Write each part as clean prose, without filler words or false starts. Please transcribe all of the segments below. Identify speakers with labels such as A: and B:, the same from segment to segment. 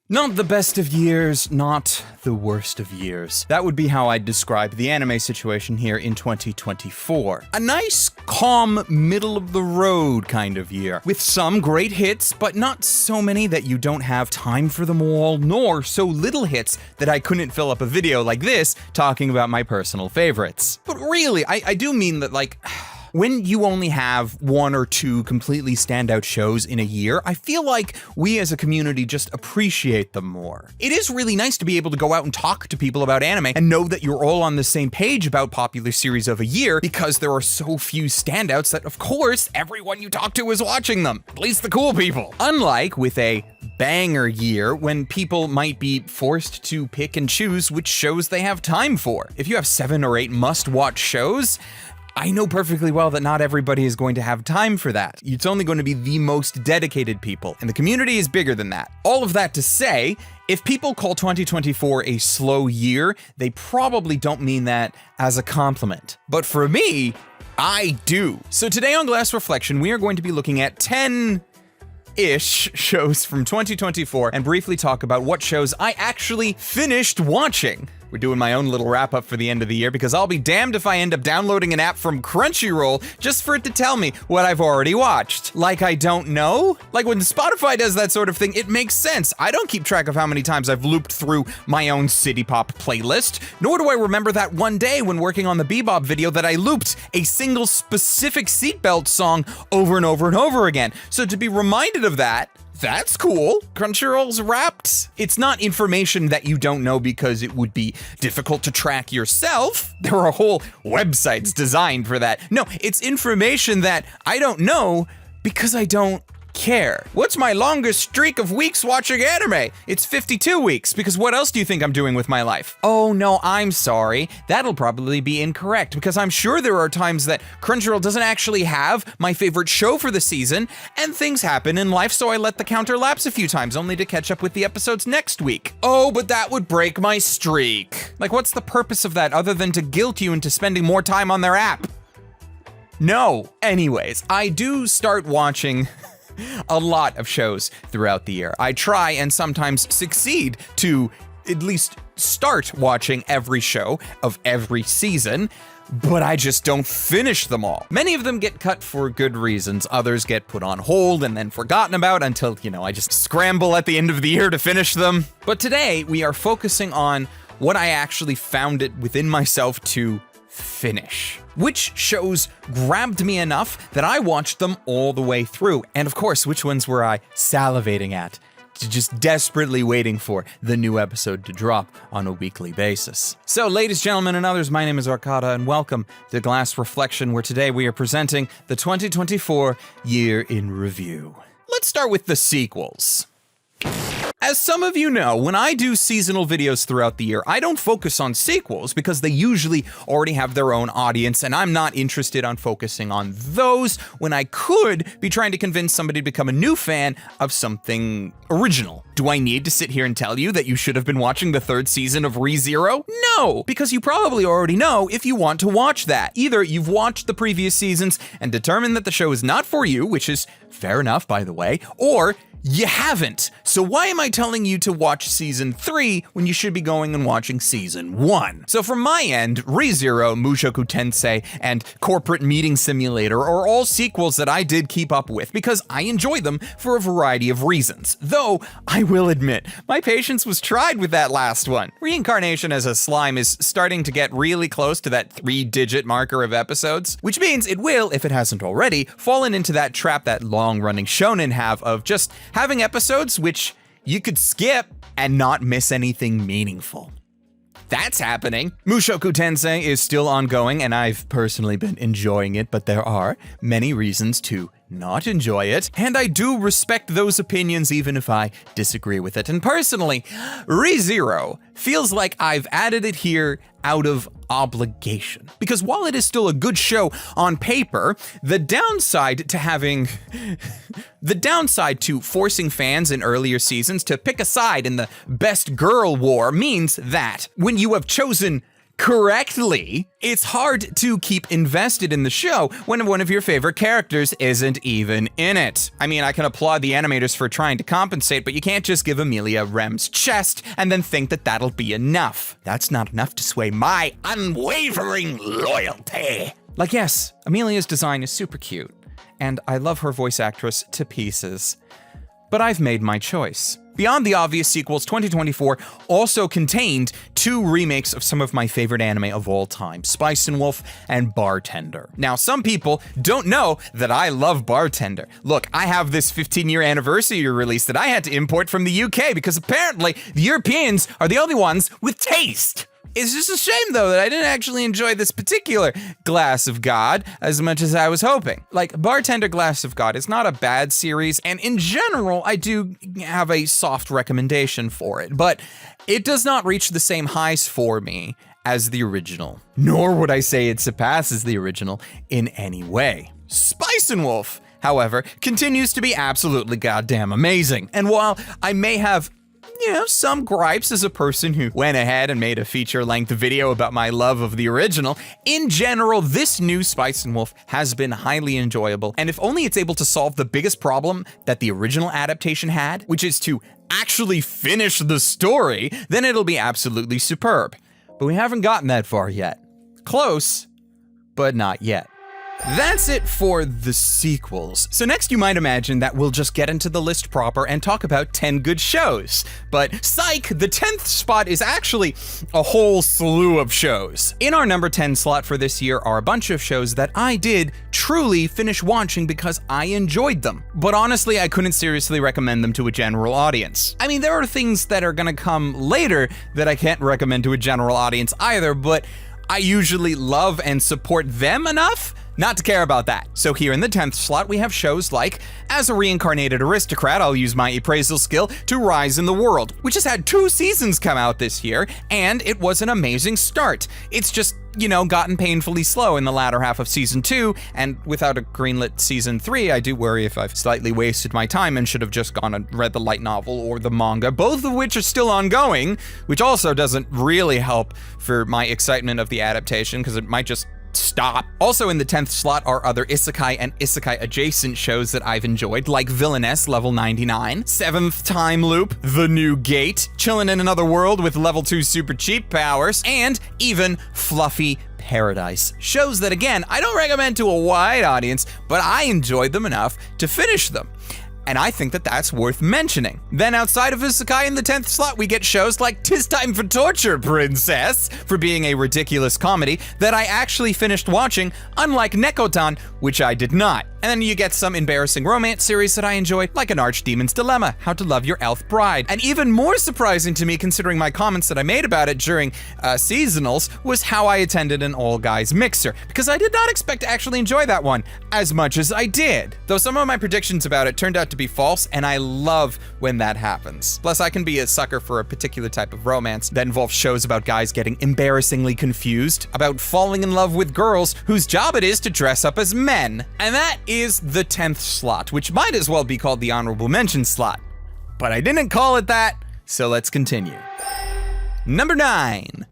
A: Not the best of years, not the worst of years. That would be how I'd describe the anime situation here in 2024. A nice, calm, middle-of-the-road kind of year, with some great hits, but not so many that you don't have time for them all, nor so little hits that I couldn't fill up a video like this talking about my personal favorites. But really, I do mean that, like, when you only have one or two completely standout shows in a year, I feel like we as a community just appreciate them more. It is really nice to be able to go out and talk to people about anime and know that you're all on the same page about popular series of a year because there are so few standouts that, of course, everyone you talk to is watching them. At least the cool people. Unlike with a banger year when people might be forced to pick and choose which shows they have time for. If you have 7 or 8 must-watch shows, I know perfectly well that not everybody is going to have time for that. It's only going to be the most dedicated people, and the community is bigger than that. All of that to say, if people call 2024 a slow year, they probably don't mean that as a compliment. But for me, I do. So today on Glass Reflection, we are going to be looking at 10-ish shows from 2024 and briefly talk about what shows I actually finished watching. We're doing my own little wrap-up for the end of the year because I'll be damned if I end up downloading an app from Crunchyroll just for it to tell me what I've already watched. Like I don't know? Like when Spotify does that sort of thing, it makes sense. I don't keep track of how many times I've looped through my own City Pop playlist, nor do I remember that one day when working on the Bebop video that I looped a single specific seatbelt song over and over and over again. So to be reminded of that, that's cool. Crunchyroll's Wrapped. It's not information that you don't know because it would be difficult to track yourself. There are whole websites designed for that. No, it's information that I don't know because I don't care. What's my longest streak of weeks watching anime? It's 52 weeks, because what else do you think I'm doing with my life? Oh no, I'm sorry. That'll probably be incorrect, because I'm sure there are times that Crunchyroll doesn't actually have my favorite show for the season, and things happen in life, so I let the counter lapse a few times, only to catch up with the episodes next week. Oh, but that would break my streak. Like, what's the purpose of that other than to guilt you into spending more time on their app? No. Anyways, I do start watching a lot of shows throughout the year. I try and sometimes succeed to at least start watching every show of every season, but I just don't finish them all. Many of them get cut for good reasons. Others get put on hold and then forgotten about until, I just scramble at the end of the year to finish them. But today we are focusing on what I actually found it within myself to finish. Which shows grabbed me enough that I watched them all the way through. And of course, which ones were I salivating at, just desperately waiting for the new episode to drop on a weekly basis. So, ladies, gentlemen, and others, my name is Arcada, and welcome to Glass Reflection, where today we are presenting the 2024 Year in Review. Let's start with the sequels. As some of you know, when I do seasonal videos throughout the year, I don't focus on sequels because they usually already have their own audience, and I'm not interested on focusing on those when I could be trying to convince somebody to become a new fan of something original. Do I need to sit here and tell you that you should have been watching the 3rd season of ReZero? No, because you probably already know if you want to watch that. Either you've watched the previous seasons and determined that the show is not for you, which is fair enough, by the way, or you haven't. So why am I telling you to watch season 3 when you should be going and watching season 1? So from my end, ReZero, Mushoku Tensei, and Corporate Meeting Simulator are all sequels that I did keep up with because I enjoy them for a variety of reasons. Though, I will admit, my patience was tried with that last one. Reincarnation as a slime is starting to get really close to that 3-digit marker of episodes, which means it will, if it hasn't already, fallen into that trap that long-running shonen have of just having episodes which you could skip and not miss anything meaningful. That's happening. Mushoku Tensei is still ongoing, and I've personally been enjoying it, but there are many reasons to not enjoy it, and I do respect those opinions even if I disagree with it. And personally, ReZero feels like I've added it here out of obligation. Because while it is still a good show on paper, the downside to forcing fans in earlier seasons to pick a side in the best girl war means that when you have chosen correctly, it's hard to keep invested in the show when one of your favorite characters isn't even in it. I mean, I can applaud the animators for trying to compensate, but you can't just give Amelia Rem's chest and then think that that'll be enough. That's not enough to sway my unwavering loyalty. Like, yes, Amelia's design is super cute, and I love her voice actress to pieces, but I've made my choice. Beyond the obvious sequels, 2024 also contained 2 remakes of some of my favorite anime of all time, Spice and Wolf and Bartender. Now, some people don't know that I love Bartender. Look, I have this 15-year anniversary release that I had to import from the UK because apparently the Europeans are the only ones with taste. It's just a shame, though, that I didn't actually enjoy this particular Glass of God as much as I was hoping. Like, Bartender Glass of God is not a bad series, and in general, I do have a soft recommendation for it, but it does not reach the same highs for me as the original. Nor would I say it surpasses the original in any way. Spice and Wolf, however, continues to be absolutely goddamn amazing. And while I may have some gripes as a person who went ahead and made a feature-length video about my love of the original, in general, this new Spice and Wolf has been highly enjoyable, and if only it's able to solve the biggest problem that the original adaptation had, which is to actually finish the story, then it'll be absolutely superb. But we haven't gotten that far yet. Close, but not yet. That's it for the sequels. So next you might imagine that we'll just get into the list proper and talk about 10 good shows. But psych, the 10th spot is actually a whole slew of shows. In our number 10 slot for this year are a bunch of shows that I did truly finish watching because I enjoyed them. But honestly, I couldn't seriously recommend them to a general audience. I mean, there are things that are gonna come later that I can't recommend to a general audience either, but I usually love and support them enough not to care about that. So here in the 10th slot, we have shows like, as a reincarnated aristocrat, I'll use my appraisal skill to rise in the world, which has had 2 seasons come out this year, and it was an amazing start. It's just, gotten painfully slow in the latter half of season 2, and without a greenlit season 3, I do worry if I've slightly wasted my time and should have just gone and read the light novel or the manga, both of which are still ongoing, which also doesn't really help for my excitement of the adaptation, because it might just stop. Also in the 10th slot are other isekai and isekai adjacent shows that I've enjoyed, like Villainess, level 99, 7th Time Loop, The New Gate, Chillin' in Another World with level 2 super cheap powers, and even Fluffy Paradise. Shows that, again, I don't recommend to a wide audience, but I enjoyed them enough to finish them. And I think that that's worth mentioning. Then outside of isekai in the 10th slot, we get shows like 'Tis Time for Torture, Princess, for being a ridiculous comedy that I actually finished watching, unlike Nekotan, which I did not. And then you get some embarrassing romance series that I enjoyed, like An Archdemon's Dilemma, How to Love Your Elf Bride. And even more surprising to me, considering my comments that I made about it during seasonals, was How I Attended an All Guys Mixer, because I did not expect to actually enjoy that one as much as I did. Though some of my predictions about it turned out to be false, and I love when that happens. Plus, I can be a sucker for a particular type of romance that involves shows about guys getting embarrassingly confused about falling in love with girls whose job it is to dress up as men. And that is the 10th slot, which might as well be called the honorable mention slot. But I didn't call it that, so let's continue. Number 9.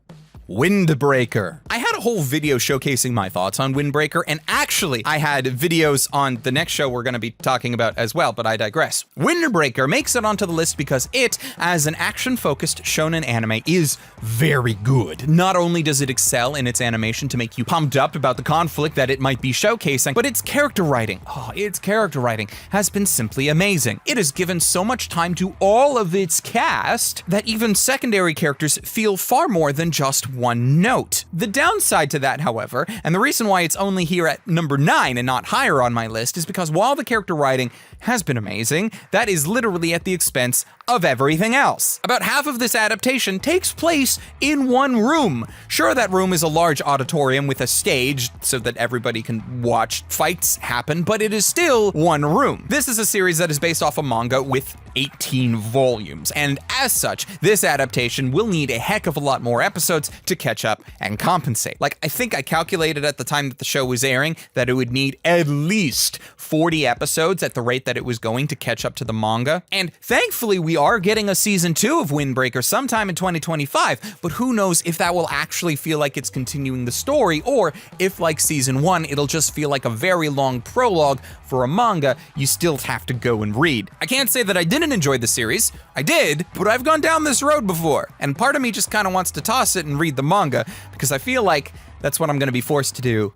A: Windbreaker. I had a whole video showcasing my thoughts on Windbreaker, and actually I had videos on the next show we're going to be talking about as well, but I digress. Windbreaker makes it onto the list because it, as an action-focused shonen anime, is very good. Not only does it excel in its animation to make you pumped up about the conflict that it might be showcasing, but its character writing has been simply amazing. It has given so much time to all of its cast that even secondary characters feel far more than just one note. The downside to that, however, and the reason why it's only here at number 9 and not higher on my list, is because while the character writing has been amazing, that is literally at the expense of everything else. About half of this adaptation takes place in one room. Sure, that room is a large auditorium with a stage so that everybody can watch fights happen, but it is still one room. This is a series that is based off a manga with 18 volumes, and as such, this adaptation will need a heck of a lot more episodes to catch up and compensate. Like, I think I calculated at the time that the show was airing that it would need at least 40 episodes at the rate that that it was going to catch up to the manga. And thankfully, we are getting a season 2 of Windbreaker sometime in 2025, but who knows if that will actually feel like it's continuing the story, or if, like season 1, it'll just feel like a very long prologue for a manga you still have to go and read. I can't say that I didn't enjoy the series. I did, but I've gone down this road before, and part of me just kind of wants to toss it and read the manga, because I feel like that's what I'm going to be forced to do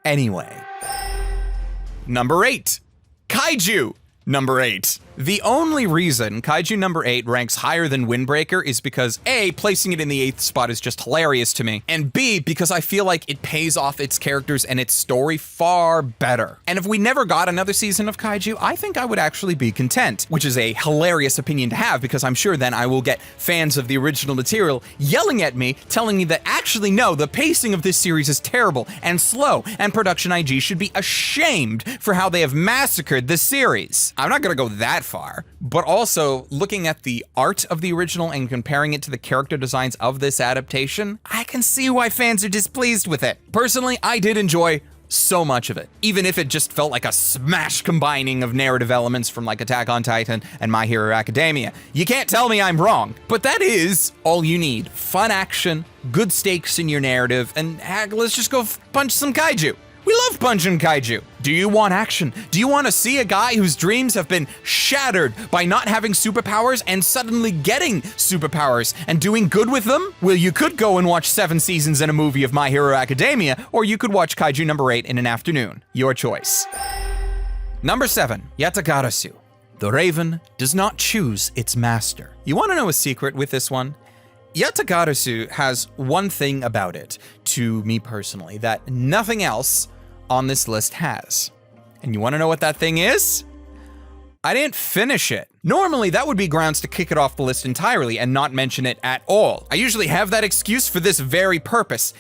A: anyway. Number 8, Kaiju. Number 8. The only reason Kaiju number 8 ranks higher than Windbreaker is because A, placing it in the 8th spot is just hilarious to me, and B, because I feel like it pays off its characters and its story far better. And if we never got another season of Kaiju, I think I would actually be content, which is a hilarious opinion to have, because I'm sure then I will get fans of the original material yelling at me, telling me that actually no, the pacing of this series is terrible and slow, and Production IG should be ashamed for how they have massacred this series. I'm not gonna go that far, but also looking at the art of the original and comparing it to the character designs of this adaptation, I can see why fans are displeased with it. Personally, I did enjoy so much of it, even if it just felt like a smash combining of narrative elements from like Attack on Titan and My Hero Academia. You can't tell me I'm wrong, but that is all you need. Fun action, good stakes in your narrative, and heck, let's just go punch some kaiju. We love punching kaiju. Do you want action? Do you want to see a guy whose dreams have been shattered by not having superpowers and suddenly getting superpowers and doing good with them? Well, you could go and watch 7 seasons and a movie of My Hero Academia, or you could watch Kaiju number 8 in an afternoon. Your choice. Number 7, Yatagarasu. The raven does not choose its master. You want to know a secret with this one? Yatagarasu has one thing about it, to me personally, that nothing else on this list has. And you want to know what that thing is? I didn't finish it. Normally, that would be grounds to kick it off the list entirely and not mention it at all. I usually have that excuse for this very purpose.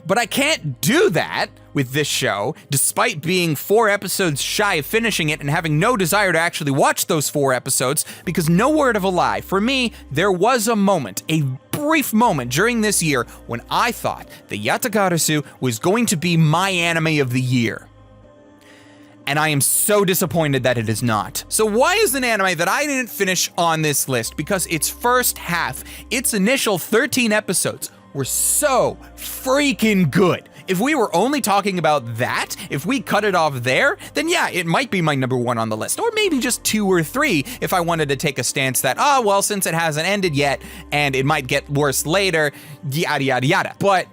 A: But I can't do that with this show, despite being 4 episodes shy of finishing it and having no desire to actually watch those 4 episodes, because no word of a lie, for me, there was a moment, a brief moment during this year when I thought that Yatagarasu was going to be my anime of the year. And I am so disappointed that it is not. So why is an anime that I didn't finish on this list? Because its first half, its initial 13 episodes, were so freaking good. If we were only talking about that, if we cut it off there, then yeah, it might be my number 1 on the list, or maybe just 2 or 3 if I wanted to take a stance that, well, since it hasn't ended yet and it might get worse later, yada yada yada. But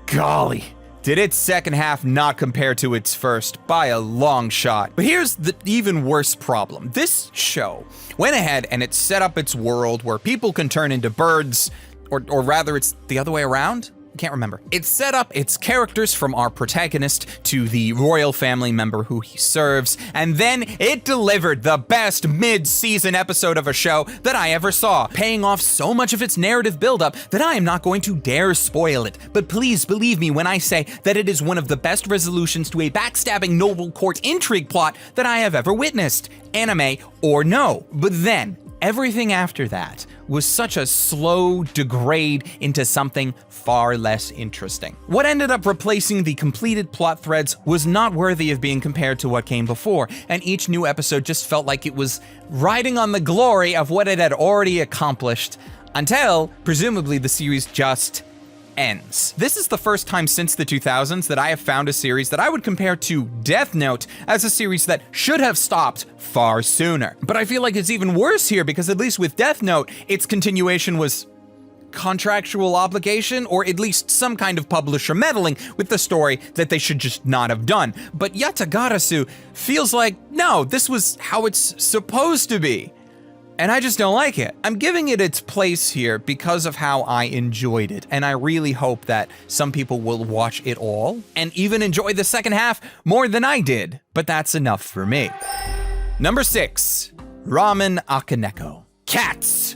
A: golly, did its second half not compare to its first by a long shot. But here's the even worse problem. This show went ahead and it set up its world where people can turn into birds, or rather it's the other way around? I can't remember. It set up its characters from our protagonist to the royal family member who he serves, and then it delivered the best mid-season episode of a show that I ever saw, paying off so much of its narrative buildup that I am not going to dare spoil it. But please believe me when I say that it is one of the best resolutions to a backstabbing noble court intrigue plot that I have ever witnessed, anime or no. But then, everything after that was such a slow degrade into something far less interesting. What ended up replacing the completed plot threads was not worthy of being compared to what came before, and each new episode just felt like it was riding on the glory of what it had already accomplished, until, presumably, the series just ends. This is the first time since the 2000s that I have found a series that I would compare to Death Note as a series that should have stopped far sooner. But I feel like it's even worse here because at least with Death Note, its continuation was contractual obligation, or at least some kind of publisher meddling with the story that they should just not have done. But Yatagarasu feels like, no, this was how it's supposed to be. And I just don't like it. I'm giving it its place here because of how I enjoyed it, and I really hope that some people will watch it all and even enjoy the second half more than I did, but that's enough for me. Number 6, Ramen Akano. Cats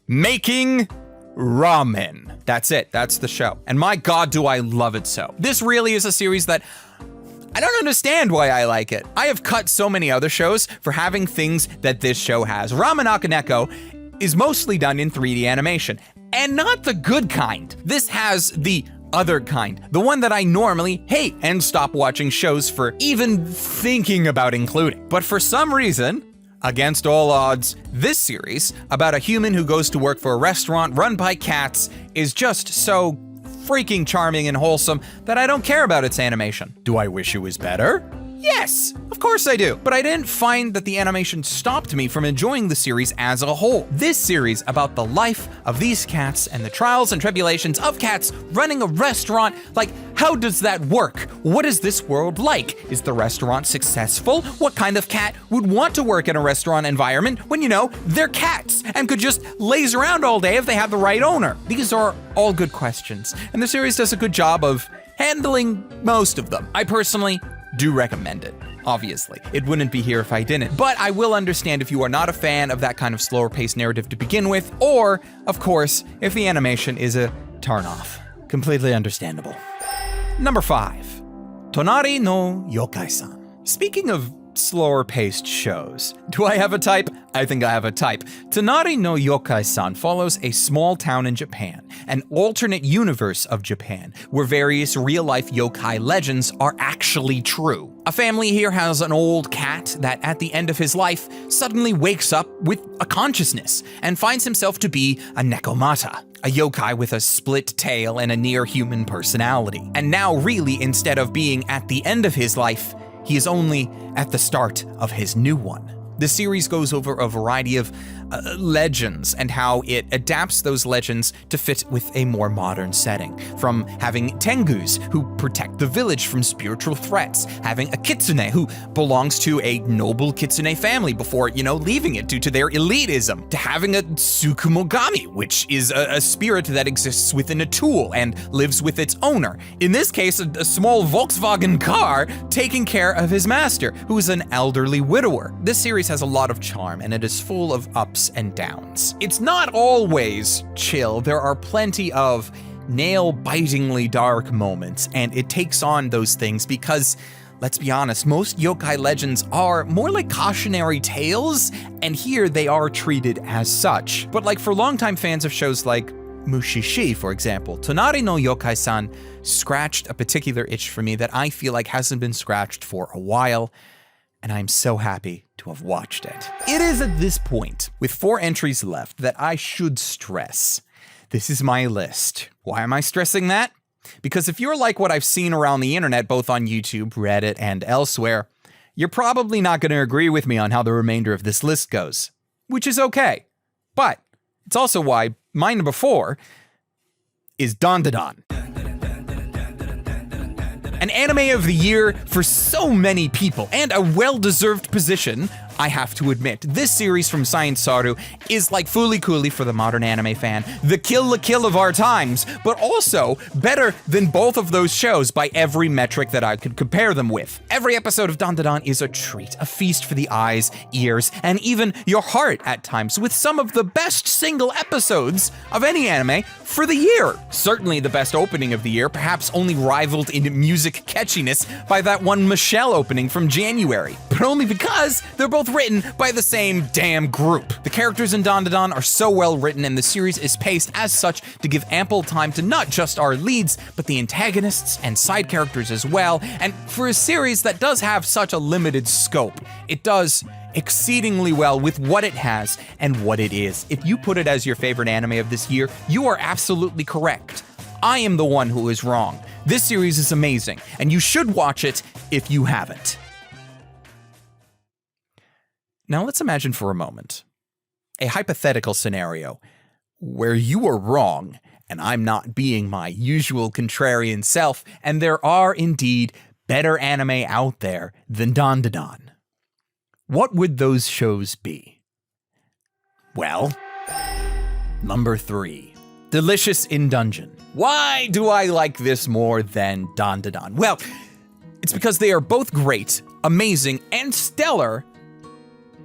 A: making ramen. That's it, that's the show. And my God, do I love it so. This really is a series that I don't understand why I like it. I have cut so many other shows for having things that this show has. Ramen Akano is mostly done in 3D animation, and not the good kind. This has the other kind. The one that I normally hate and stop watching shows for even thinking about including. But for some reason, against all odds, this series about a human who goes to work for a restaurant run by cats is just so freaking charming and wholesome that I don't care about its animation. Do I wish it was better? Yes, of course I do. But I didn't find that the animation stopped me from enjoying the series as a whole. This series about the life of these cats and the trials and tribulations of cats running a restaurant, like, how does that work? What is this world like? Is the restaurant successful? What kind of cat would want to work in a restaurant environment when, you know, they're cats and could just laze around all day if they have the right owner? These are all good questions, and the series does a good job of handling most of them. I personally do recommend it. Obviously, it wouldn't be here if I didn't, but I will understand if you are not a fan of that kind of slower paced narrative to begin with, or, of course, if the animation is a turn-off. Completely understandable. Number 5, Tonari no Yokai-san. Speaking of slower paced shows, do I have a type? I think I have a type. Tonari no Yokai-san follows a small town in Japan, an alternate universe of Japan, where various real-life yokai legends are actually true. A family here has an old cat that at the end of his life suddenly wakes up with a consciousness and finds himself to be a nekomata, a yokai with a split tail and a near-human personality. And now really, instead of being at the end of his life, he is only at the start of his new one. The series goes over a variety of legends and how it adapts those legends to fit with a more modern setting. From having tengus who protect the village from spiritual threats, having a kitsune who belongs to a noble kitsune family before, leaving it due to their elitism, to having a tsukumogami, which is a spirit that exists within a tool and lives with its owner. In this case, a small Volkswagen car taking care of his master, who is an elderly widower. This series has a lot of charm and it is full of ups and downs. It's not always chill. There are plenty of nail-bitingly dark moments, and it takes on those things because, let's be honest, most yokai legends are more like cautionary tales, and here they are treated as such. But like for longtime fans of shows like Mushishi, for example, Tonari no Yokai-san scratched a particular itch for me that I feel like hasn't been scratched for a while, and I'm so happy to have watched it. It is at this point, with 4 entries left, that I should stress. This is my list. Why am I stressing that? Because if you're like what I've seen around the internet, both on YouTube, Reddit, and elsewhere, you're probably not going to agree with me on how the remainder of this list goes, which is okay. But it's also why my number 4 is Dondon. An anime of the year for so many people, and a well-deserved position, I have to admit. This series from Science Saru is like Fooly Cooly for the modern anime fan, the Kill la Kill of our times, but also better than both of those shows by every metric that I could compare them with. Every episode of Dondon is a treat, a feast for the eyes, ears, and even your heart at times, with some of the best single episodes of any anime for the year. Certainly the best opening of the year, perhaps only rivaled in music catchiness by that one Michelle opening from January, but only because they're both written by the same damn group. The characters in Dondon are so well written, and the series is paced as such to give ample time to not just our leads, but the antagonists and side characters as well. And for a series that does have such a limited scope, it does exceedingly well with what it has and what it is. If you put it as your favorite anime of this year, you are absolutely correct. I am the one who is wrong. This series is amazing, and you should watch it if you haven't. Now let's imagine for a moment a hypothetical scenario where you are wrong and I'm not being my usual contrarian self, and there are indeed better anime out there than Dondon. What would those shows be? Well, number 3, Delicious in Dungeon. Why do I like this more than Dondon? Well, it's because they are both great, amazing, and stellar,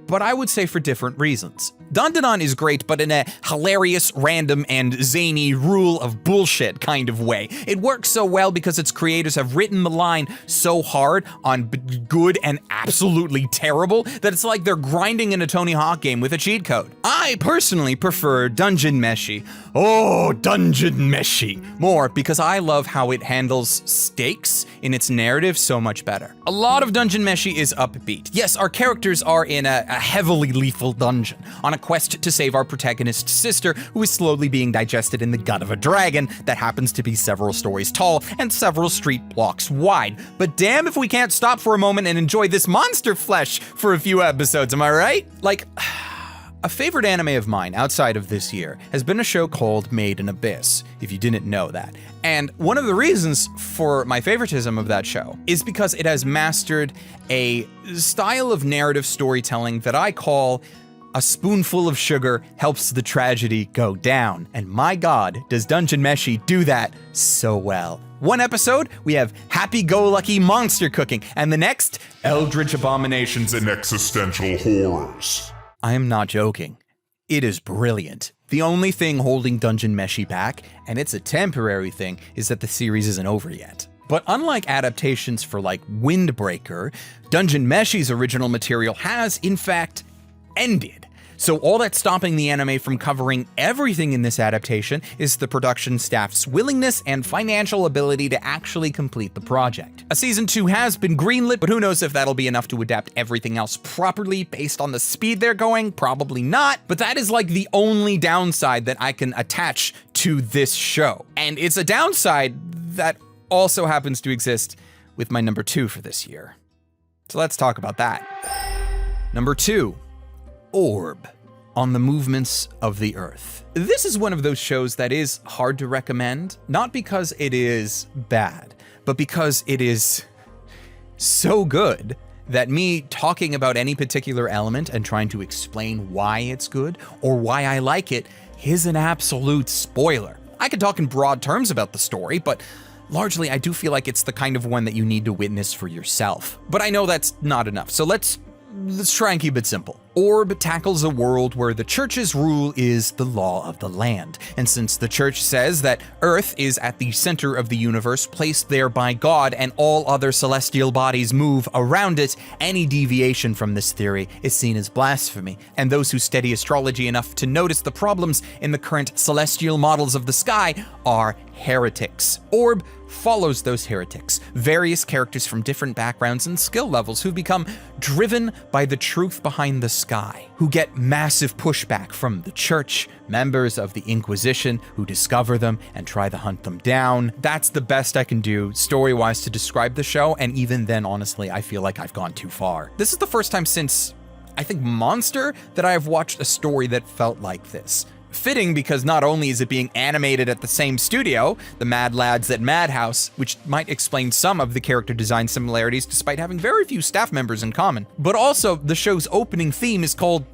A: but I would say for different reasons. Dondon is great, but in a hilarious, random, and zany rule of bullshit kind of way. It works so well because its creators have written the line so hard on good and absolutely terrible that it's like they're grinding in a Tony Hawk game with a cheat code. I personally prefer Dungeon Meshy. Oh, Dungeon Meshy. More because I love how it handles stakes in its narrative so much better. A lot of Dungeon Meshy is upbeat. Yes, our characters are in a heavily lethal dungeon on a quest to save our protagonist's sister, who is slowly being digested in the gut of a dragon that happens to be several stories tall and several street blocks wide. But damn if we can't stop for a moment and enjoy this monster flesh for a few episodes, am I right? Like, a favorite anime of mine outside of this year has been a show called Made in Abyss, if you didn't know that. And one of the reasons for my favoritism of that show is because it has mastered a style of narrative storytelling that I call a spoonful of sugar helps the tragedy go down. And my God, does Dungeon Meshy do that so well. One episode, we have happy-go-lucky monster cooking, and the next,
B: eldritch abominations and existential horrors.
A: I am not joking. It is brilliant. The only thing holding Dungeon Meshy back, and it's a temporary thing, is that the series isn't over yet. But unlike adaptations for like Windbreaker, Dungeon Meshy's original material has, in fact, ended. So all that's stopping the anime from covering everything in this adaptation is the production staff's willingness and financial ability to actually complete the project. A season 2 has been greenlit, but who knows if that'll be enough to adapt everything else properly based on the speed they're going? Probably not. But that is like the only downside that I can attach to this show. And it's a downside that also happens to exist with my number 2 for this year. So let's talk about that. Number 2. Orb on the movements of the earth. This is one of those shows that is hard to recommend, not because it is bad, but because it is so good that me talking about any particular element and trying to explain why it's good or why I like it is an absolute spoiler. I could talk in broad terms about the story, but largely I do feel like it's the kind of one that you need to witness for yourself. But I know that's not enough, so let's try and keep it simple. Orb tackles a world where the church's rule is the law of the land. And since the church says that Earth is at the center of the universe, placed there by God, and all other celestial bodies move around it, any deviation from this theory is seen as blasphemy. And those who study astrology enough to notice the problems in the current celestial models of the sky are heretics. Orb follows those heretics, various characters from different backgrounds and skill levels who become driven by the truth behind the sky, who get massive pushback from the church, members of the Inquisition who discover them and try to hunt them down. That's the best I can do story-wise to describe the show, and even then, honestly, I feel like I've gone too far. This is the first time since, I think, Monster that I have watched a story that felt like this. Fitting because not only is it being animated at the same studio, the Mad Lads at Madhouse, which might explain some of the character design similarities despite having very few staff members in common, but also the show's opening theme is called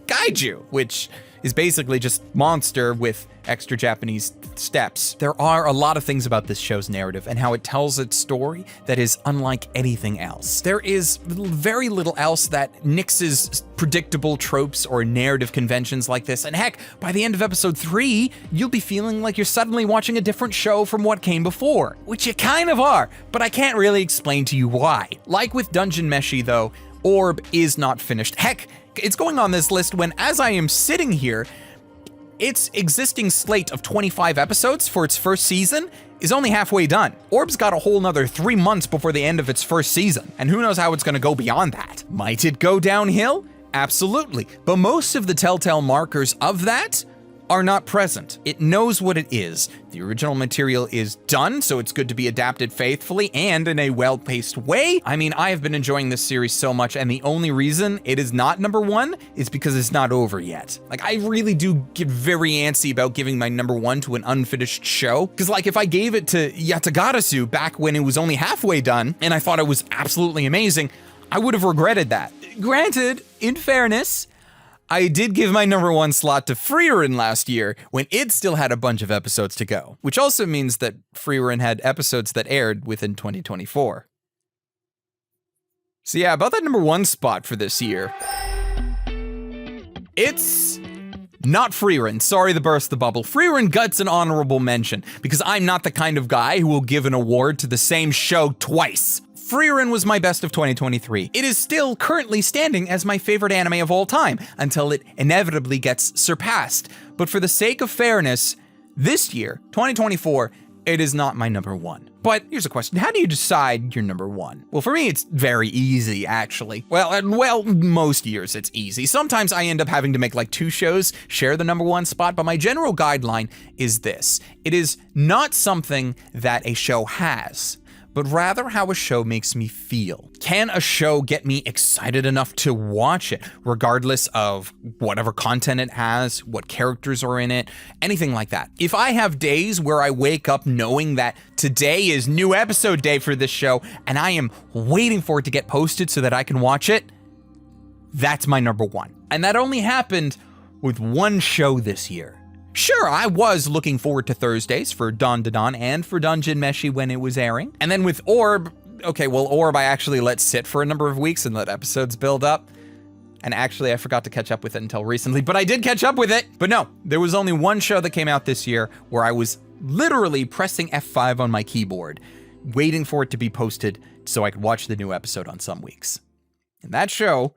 A: Kaiju, which is basically just monster with extra Japanese steps. There are a lot of things about this show's narrative and how it tells its story that is unlike anything else. There is very little else that nixes predictable tropes or narrative conventions like this, and heck, by the end of episode 3, you'll be feeling like you're suddenly watching a different show from what came before, which you kind of are, but I can't really explain to you why. Like with Dungeon Meshy though, Orb is not finished. Heck, it's going on this list when, as I am sitting here, its existing slate of 25 episodes for its first season is only halfway done. Orb's got a whole nother 3 months before the end of its first season, and who knows how it's gonna go beyond that. Might it go downhill? Absolutely, but most of the telltale markers of that are not present. It knows what it is. The original material is done, so it's good to be adapted faithfully and in a well-paced way. I mean, I have been enjoying this series so much, and the only reason it is not number 1 is because it's not over yet. Like, I really do get very antsy about giving my number 1 to an unfinished show, because like, if I gave it to Yatagarasu back when it was only halfway done, and I thought it was absolutely amazing, I would have regretted that. Granted, in fairness, I did give my number 1 slot to Frieren last year when it still had a bunch of episodes to go, which also means that Frieren had episodes that aired within 2024. So yeah, about that number 1 spot for this year. It's not Frieren. Sorry to burst the bubble. Frieren gets an honorable mention because I'm not the kind of guy who will give an award to the same show twice. Frieren was my best of 2023. It is still currently standing as my favorite anime of all time until it inevitably gets surpassed. But for the sake of fairness, this year, 2024, it is not my number one. But here's a question. How do you decide your number one? Well, for me, it's very easy, actually. Well, most years it's easy. Sometimes I end up having to make like 2 shows share the number one spot, but my general guideline is this. It is not something that a show has, but rather how a show makes me feel. Can a show get me excited enough to watch it, regardless of whatever content it has, what characters are in it, anything like that? If I have days where I wake up knowing that today is new episode day for this show, and I am waiting for it to get posted so that I can watch it, that's my number one. And that only happened with one show this year. Sure, I was looking forward to Thursdays for Dondon and for Dungeon Meshy when it was airing. And then with Orb, okay, well, Orb I actually let sit for a number of weeks and let episodes build up. And actually, I forgot to catch up with it until recently, but I did catch up with it. But no, there was only one show that came out this year where I was literally pressing F5 on my keyboard, waiting for it to be posted so I could watch the new episode on some weeks. And that show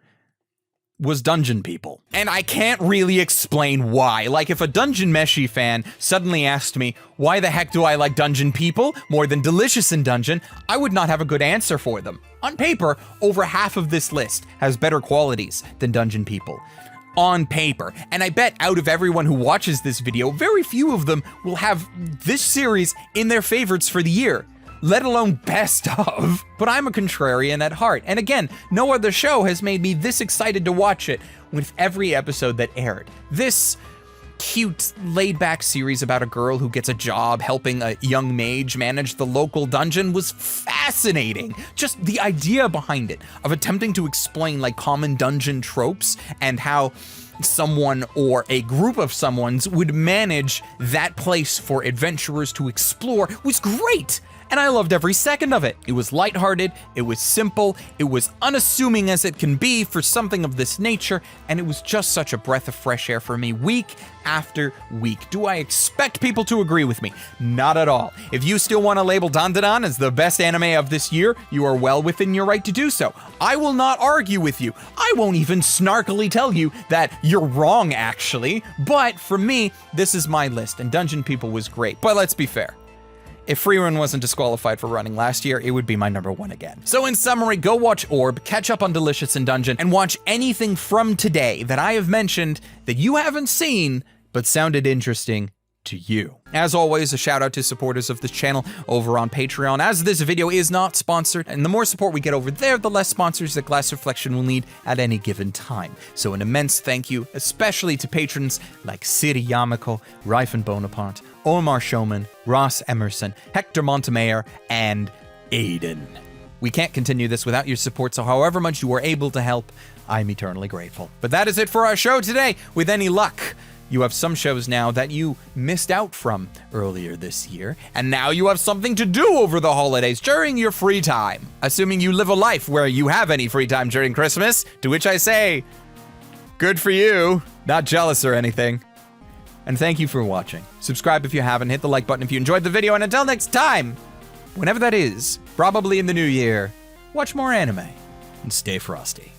A: was Dungeon People. And I can't really explain why. Like, if a Dungeon Meshy fan suddenly asked me, why the heck do I like Dungeon People more than Delicious in Dungeon, I would not have a good answer for them. On paper, over half of this list has better qualities than Dungeon People. On paper. And I bet out of everyone who watches this video, very few of them will have this series in their favorites for the year, let alone best of. But I'm a contrarian at heart. And again, no other show has made me this excited to watch it with every episode that aired. This cute, laid-back series about a girl who gets a job helping a young mage manage the local dungeon was fascinating. Just the idea behind it, of attempting to explain like common dungeon tropes and how someone or a group of someones would manage that place for adventurers to explore was great. And I loved every second of it. It was lighthearted, it was simple, it was unassuming as it can be for something of this nature, and it was just such a breath of fresh air for me week after week. Do I expect people to agree with me? Not at all. If you still want to label Dondon as the best anime of this year, you are well within your right to do so. I will not argue with you. I won't even snarkily tell you that you're wrong, actually. But for me, this is my list, and Dungeon People was great. But let's be fair. If Frieren wasn't disqualified for running last year, it would be my number one again. So in summary, go watch Orb, catch up on Delicious in Dungeon, and watch anything from today that I have mentioned that you haven't seen, but sounded interesting to you. As always, a shout out to supporters of this channel over on Patreon, as this video is not sponsored, and the more support we get over there, the less sponsors that Glass Reflection will need at any given time. So an immense thank you, especially to patrons like Siri Yamako, Ryfen Bonaparte, Omar Showman, Ross Emerson, Hector Montemayor, and Aiden. We can't continue this without your support, so however much you are able to help, I'm eternally grateful. But that is it for our show today. With any luck, you have some shows now that you missed out from earlier this year, and now you have something to do over the holidays during your free time. Assuming you live a life where you have any free time during Christmas, to which I say, good for you, not jealous or anything. And thank you for watching. Subscribe if you haven't, hit the like button if you enjoyed the video, and until next time, whenever that is, probably in the new year, watch more anime and stay frosty.